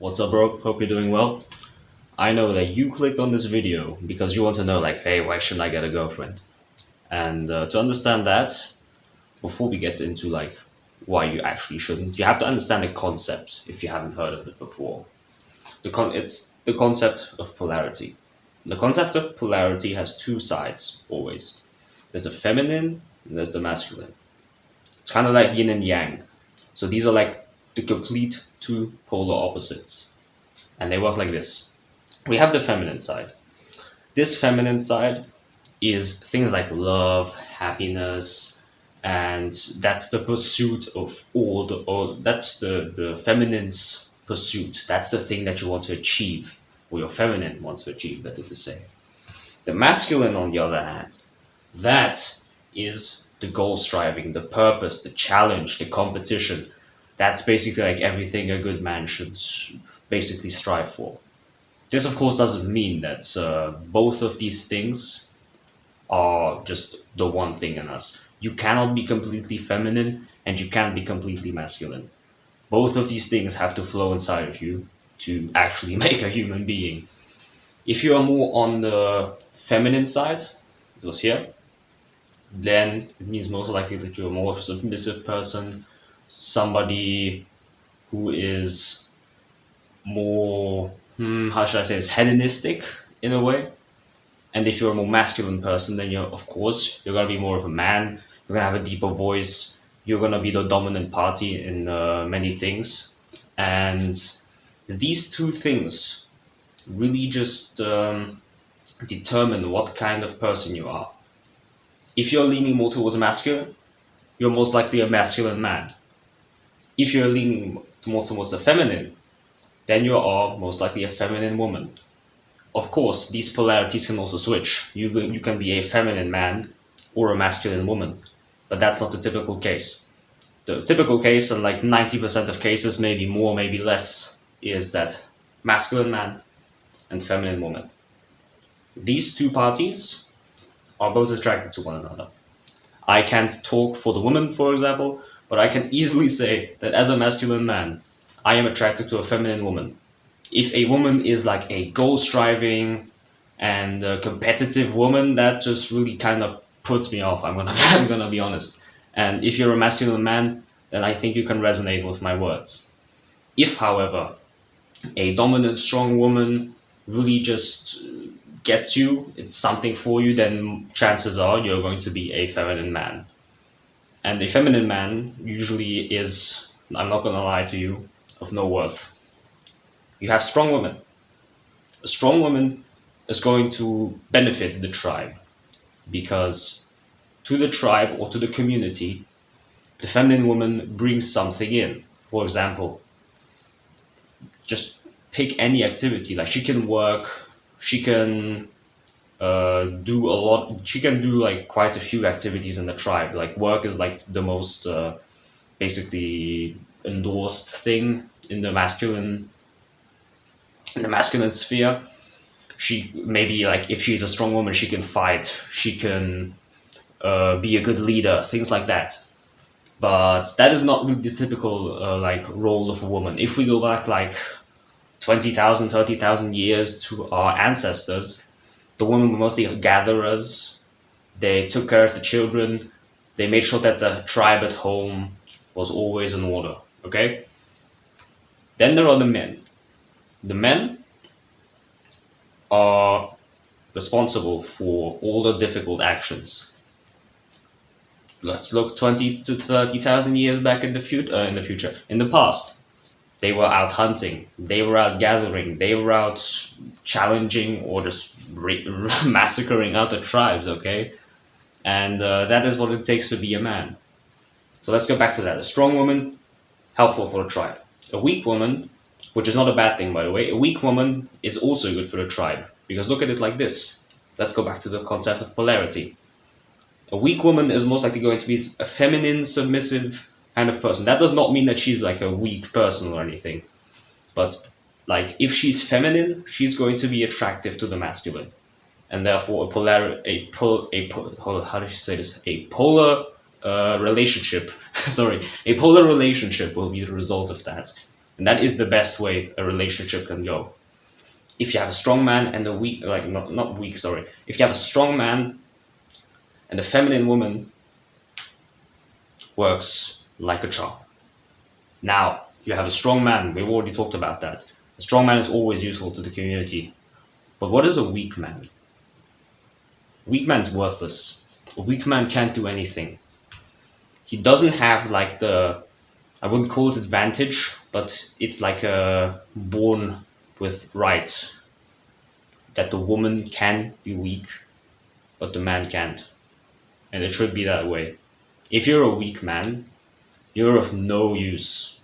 What's up, bro? Hope you're doing well. I know that you clicked on this video because you want to know, like, hey, why shouldn't I get a girlfriend? And to understand that, before we get into like why you actually shouldn't, you have to understand the concept if you haven't heard of it before. It's the concept of polarity. The concept of polarity has two sides always. There's the feminine and there's the masculine. It's kind of like yin and yang. So these are like the complete two polar opposites, and they work like this. We have the feminine side. This feminine side is things like love, happiness, and that's the pursuit of or that's the feminine's pursuit. That's the thing that you want to achieve, or your feminine wants to achieve, better to say. The masculine, on the other hand, that is the goal striving, the purpose, the challenge, the competition. That's basically like everything a good man should basically strive for. This, of course, doesn't mean that both of these things are just the one thing in us. You cannot be completely feminine and you can't be completely masculine. Both of these things have to flow inside of you to actually make a human being. If you are more on the feminine side, it was here, then it means most likely that you're more of a submissive person, somebody who is more, how should I say this, hedonistic in a way. And if you're a more masculine person, then you're gonna be more of a man. You're gonna have a deeper voice. You're gonna be the dominant party in many things. And these two things really just determine what kind of person you are. If you're leaning more towards masculine, you're most likely a masculine man. If you're leaning more towards the feminine, then you are most likely a feminine woman. Of course, these polarities can also switch. You can be a feminine man or a masculine woman, but that's not the typical case. The typical case, and like 90% of cases, maybe more, maybe less, is that masculine man and feminine woman. These two parties are both attracted to one another. I can't talk for the woman, for example, but I can easily say that as a masculine man, I am attracted to a feminine woman. If a woman is like a goal striving and a competitive woman, that just really kind of puts me off. I'm gonna be honest. And if you're a masculine man, then I think you can resonate with my words. If, however, a dominant, strong woman really just gets you, it's something for you, then chances are you're going to be a feminine man. And a feminine man usually is, I'm not gonna lie to you, of no worth. You have strong women. A strong woman is going to benefit the tribe because to the tribe or to the community, the feminine woman brings something in. For example, just pick any activity. Like she can work, she can do a lot. She can do like quite a few activities in the tribe. Like work is like the most basically endorsed thing in the masculine sphere. She maybe like if she's a strong woman, she can fight, she can be a good leader, things like that. But that is not really the typical like role of a woman. If we go back like 20,000, 30,000 years to our ancestors, the women were mostly gatherers. They took care of the children. They made sure that the tribe at home was always in order. Okay. Then there are the men. The men are responsible for all the difficult actions. Let's look 20 to 30,000 years back in the future. In the past, they were out hunting, they were out gathering, they were out challenging or just massacring other tribes, okay? And that is what it takes to be a man. So let's go back to that. A strong woman, helpful for the tribe. A weak woman, which is not a bad thing, by the way, a weak woman is also good for the tribe. Because look at it like this. Let's go back to the concept of polarity. A weak woman is most likely going to be a feminine, submissive kind of person. That does not mean that she's like a weak person or anything. But like if she's feminine, she's going to be attractive to the masculine. And therefore how do you say this? A polar relationship. Sorry, a polar relationship will be the result of that. And that is the best way a relationship can go. If you have a strong man and a weak, like not weak, sorry. If you have a strong man and a feminine woman, works like a charm. Now, you have a strong man. We've already talked about that. A strong man is always useful to the community. But what is a weak man? A weak man's worthless. A weak man can't do anything. He doesn't have like I wouldn't call it advantage, but it's like a born with right that the woman can be weak, but the man can't. And it should be that way. If you're a weak man, you're of no use.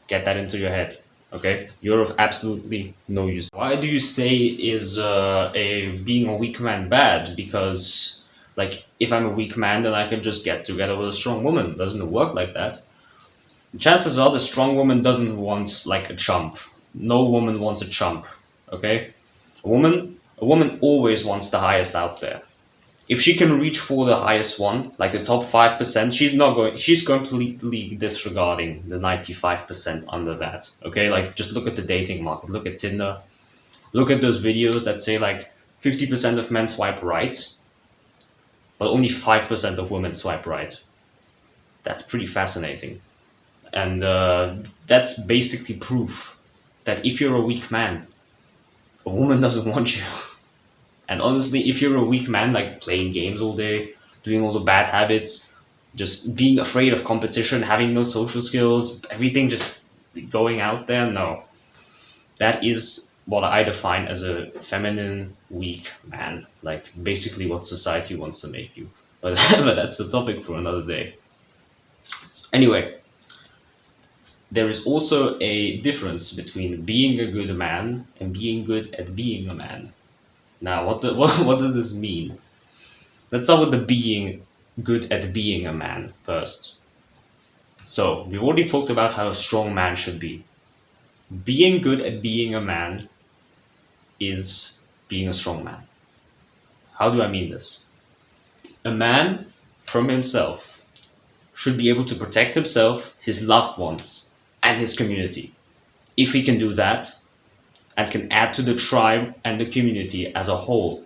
Get that into your head. Okay, you're of absolutely no use. Why do you say is a being a weak man bad? Because like if I'm a weak man, then I can just get together with a strong woman. Doesn't it work like that? Chances are the strong woman doesn't want like a chump. No woman wants a chump. Okay, a woman always wants the highest out there. If she can reach for the highest one, like the top 5%, she's completely disregarding the 95% under that. Okay, like just look at the dating market, look at Tinder, look at those videos that say like 50% of men swipe right, but only 5% of women swipe right. That's pretty fascinating. And that's basically proof that if you're a weak man, a woman doesn't want you. And honestly, if you're a weak man, like playing games all day, doing all the bad habits, just being afraid of competition, having no social skills, everything just going out there, no. That is what I define as a feminine, weak man. Like basically what society wants to make you. But, but that's a topic for another day. So anyway, there is also a difference between being a good man and being good at being a man. Now, what does this mean? Let's start with the being good at being a man first. So, we've already talked about how a strong man should be. Being good at being a man is being a strong man. How do I mean this? A man, from himself, should be able to protect himself, his loved ones, and his community. If he can do that, and can add to the tribe and the community as a whole,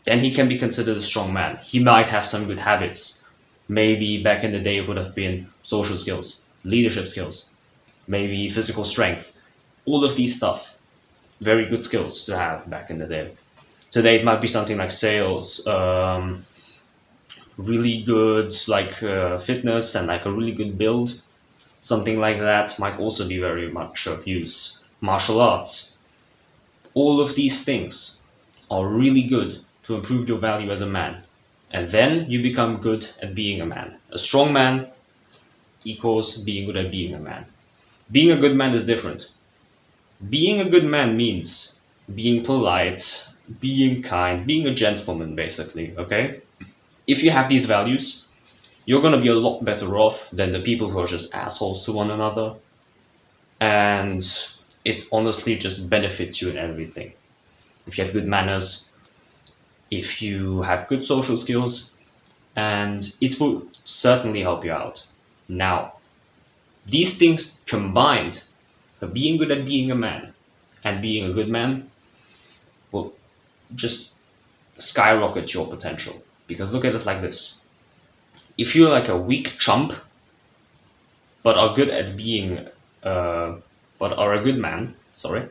then he can be considered a strong man. He might have some good habits. Maybe back in the day it would have been social skills, leadership skills, maybe physical strength. All of these stuff, very good skills to have back in the day. Today it might be something like sales, really good like fitness and like a really good build. Something like that might also be very much of use. Martial arts. All of these things are really good to improve your value as a man. And then you become good at being a man. A strong man equals being good at being a man. Being a good man is different. Being a good man means being polite, being kind, being a gentleman, basically, okay? If you have these values, you're gonna be a lot better off than the people who are just assholes to one another. And it honestly just benefits you in everything. If you have good manners, if you have good social skills, and it will certainly help you out. Now, these things combined, being good at being a man and being a good man, will just skyrocket your potential. Because look at it like this. If you're like a weak chump, but are good at being, but are a good man, sorry,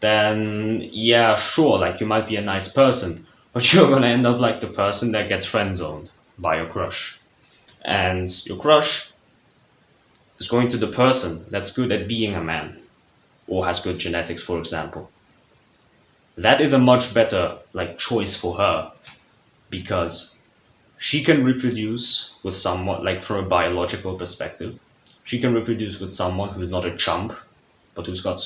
then yeah, sure, like you might be a nice person, but you're gonna end up like the person that gets friend zoned by your crush. And your crush is going to the person that's good at being a man, or has good genetics, for example. That is a much better like choice for her because she can reproduce with someone like from a biological perspective. She can reproduce with someone who's not a chump, but who's got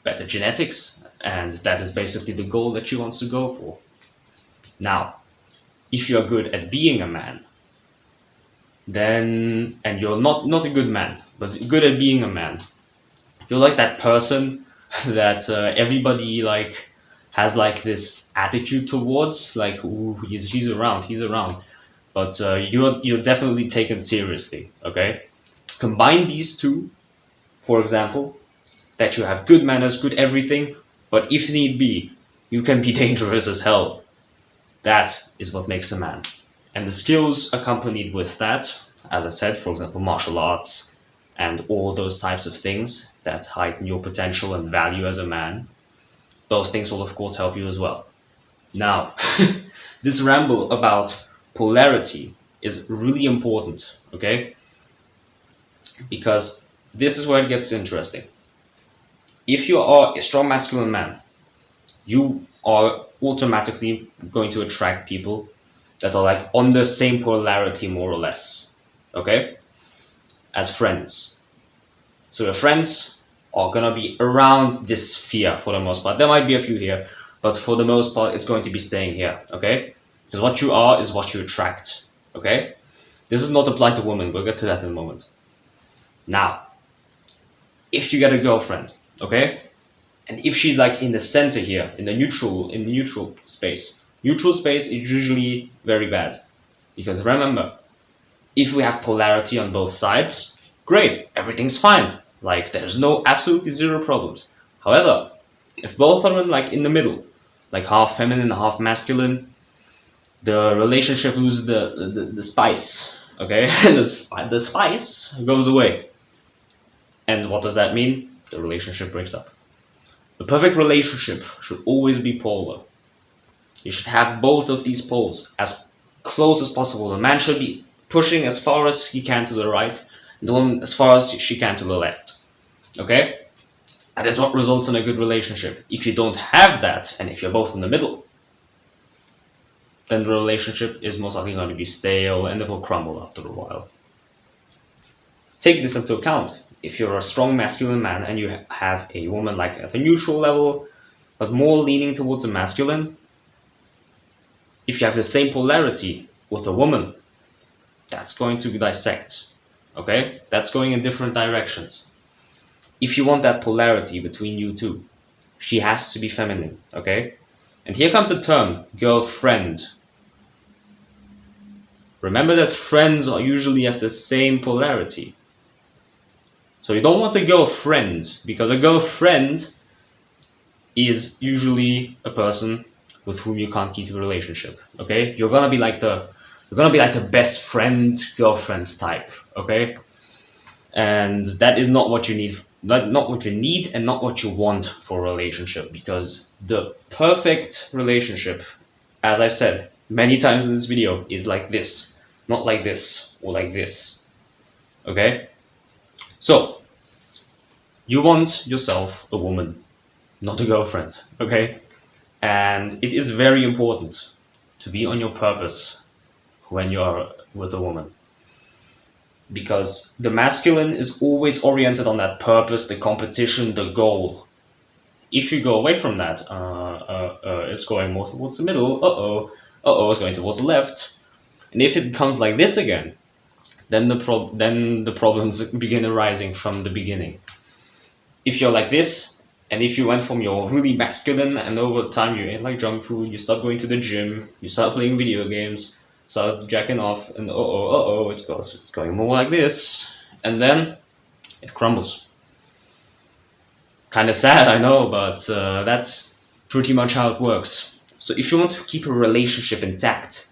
better genetics, and that is basically the goal that she wants to go for. Now, if you're good at being a man, then and you're not a good man, but good at being a man, you're like that person that everybody like has like this attitude towards, like ooh, he's around, but you're definitely taken seriously. Okay, combine these two, For example, that you have good manners, good everything, but if need be, you can be dangerous as hell. That is what makes a man. And the skills accompanied with that, as I said, for example, martial arts and all those types of things that heighten your potential and value as a man, those things will, of course, help you as well. Now, this ramble about polarity is really important, okay? Because this is where it gets interesting. If you are a strong masculine man, you are automatically going to attract people that are like on the same polarity, more or less, okay? As friends. So your friends are gonna be around this sphere for the most part. There might be a few here, but for the most part, it's going to be staying here, okay? Because what you are is what you attract, okay? This is not applied to women. We'll get to that in a moment. Now, if you get a girlfriend, okay, and if she's like in the center here, in the neutral space, neutral space is usually very bad, because remember, if we have polarity on both sides, great, everything's fine. Like there's no absolutely zero problems. However, if both are like in the middle, like half feminine, half masculine, the relationship loses the spice. Okay, the spice goes away. And what does that mean? The relationship breaks up. The perfect relationship should always be polar. You should have both of these poles as close as possible. The man should be pushing as far as he can to the right, and the woman as far as she can to the left. Okay? That is what results in a good relationship. If you don't have that, and if you're both in the middle, then the relationship is most likely going to be stale and it will crumble after a while. Take this into account. If you're a strong masculine man and you have a woman like at a neutral level, but more leaning towards a masculine, if you have the same polarity with a woman, that's going to dissect. Okay? That's going in different directions. If you want that polarity between you two, she has to be feminine. Okay? And here comes the term girlfriend. Remember that friends are usually at the same polarity. So you don't want a girlfriend, because a girlfriend is usually a person with whom you can't keep a relationship. Okay? You're gonna be like the best friend girlfriend type. Okay? And that is not what you need. Not what you need and not what you want for a relationship, because the perfect relationship, as I said many times in this video, is like this, not like this or like this. Okay? So, you want yourself a woman, not a girlfriend, okay? And it is very important to be on your purpose when you are with a woman. Because the masculine is always oriented on that purpose, the competition, the goal. If you go away from that, it's going more towards the middle, it's going towards the left. And if it becomes like this again, then the problems begin arising from the beginning. If you're like this, and if you went from your really masculine and over time you ate like junk food, you start going to the gym, you start playing video games, start jacking off, and it's going more like this, and then it crumbles. Kind of sad, I know, but that's pretty much how it works. So if you want to keep a relationship intact,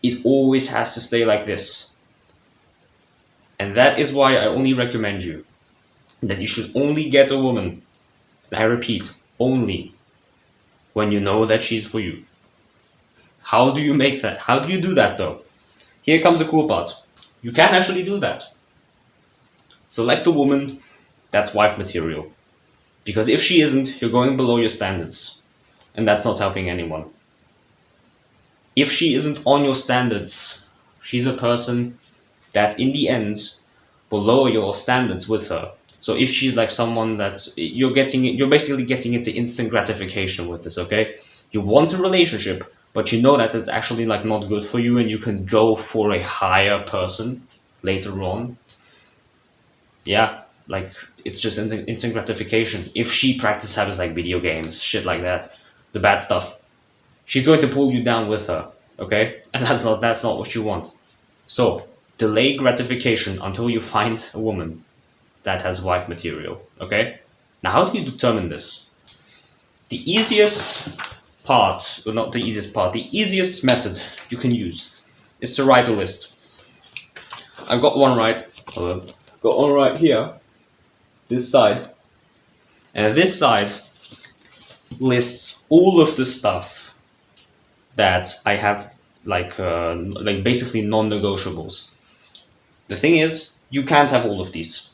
it always has to stay like this. And that is why I only recommend you that you should only get a woman, and I repeat, only when you know that she's for you. How do you make that? How do you do that though? Here comes the cool part. You can actually do that. Select a woman that's wife material. Because if she isn't, you're going below your standards. And that's not helping anyone. If she isn't on your standards, she's a person that in the end will lower your standards with her. So if she's like someone that you're basically getting into instant gratification with this, okay? You want a relationship, but you know that it's actually like not good for you and you can go for a higher person later on. Yeah, like it's just instant gratification. If she practices habits like video games, shit like that, the bad stuff, she's going to pull you down with her, okay? And that's not what you want. So delay gratification until you find a woman that has wife material. Okay. Now, how do you determine this? The easiest part, well, not the easiest part, the easiest method you can use is to write a list. I've got one right. Hold on. Got one right here. This side. And this side lists all of the stuff that I have, like basically non-negotiables. The thing is, you can't have all of these.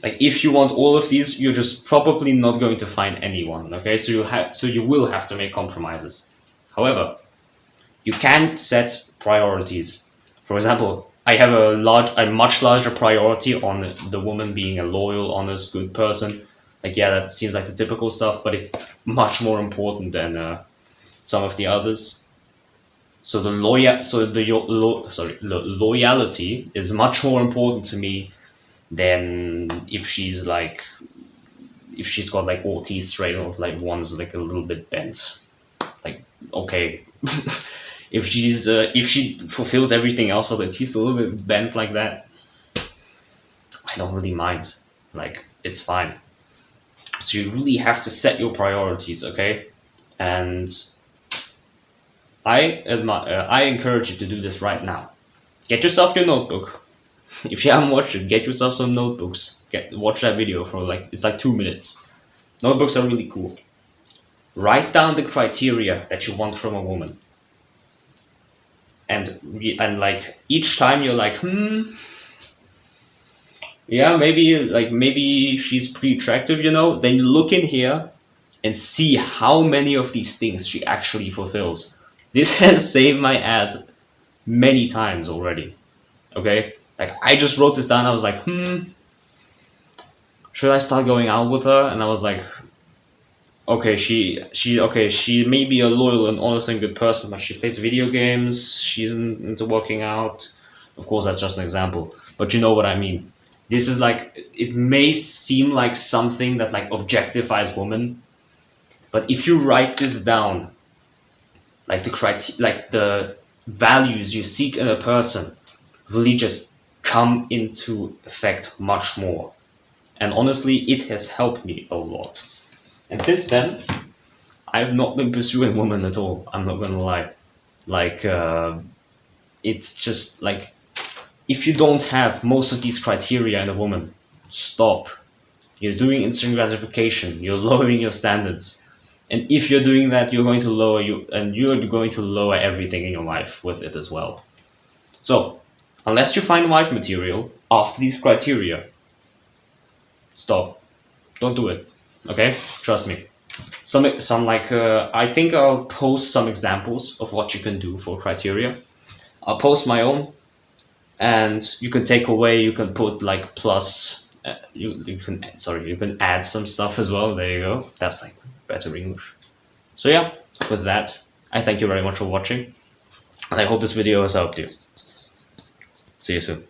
Like if you want all of these, you're just probably not going to find anyone. Okay, so you will have to make compromises. However, you can set priorities. For example, I have a much larger priority on the woman being a loyal, honest, good person. Like yeah, that seems like the typical stuff, but it's much more important than some of the others. So loyalty is much more important to me than if she's got like all teeth straight or like one's like a little bit bent. Like okay, if she fulfills everything else but the teeth a little bit bent like that, I don't really mind. Like it's fine. So you really have to set your priorities, okay? And I encourage you to do this right now. Get yourself your notebook. If you haven't watched it, get yourself some notebooks. Watch that video for like it's like 2 minutes. Notebooks are really cool. Write down the criteria that you want from a woman, and like each time you're like, yeah, maybe she's pretty attractive, Then you look in here and see how many of these things she actually fulfills. This has saved my ass many times already. Okay, like I just wrote this down. I was like, should I start going out with her? And I was like, okay, she may be a loyal and honest and good person, but she plays video games. She isn't into working out. Of course, that's just an example, but you know what I mean. This is like it may seem like something that like objectifies women, but if you write this down, like the values you seek in a person, really just come into effect much more. And honestly, it has helped me a lot. And since then, I've not been pursuing women at all. I'm not gonna lie. Like, it's just like if you don't have most of these criteria in a woman, stop. You're doing instant gratification. You're lowering your standards. And if you're doing that, you're going to lower everything in your life with it as well. So, unless you find wife material after these criteria, stop. Don't do it. Okay? Trust me. Some like I think I'll post some examples of what you can do for criteria. I'll post my own, and you can take away. You can put like plus. You can add some stuff as well. There you go. That's like better English. So yeah, with that, I thank you very much for watching, and I hope this video has helped you. See you soon.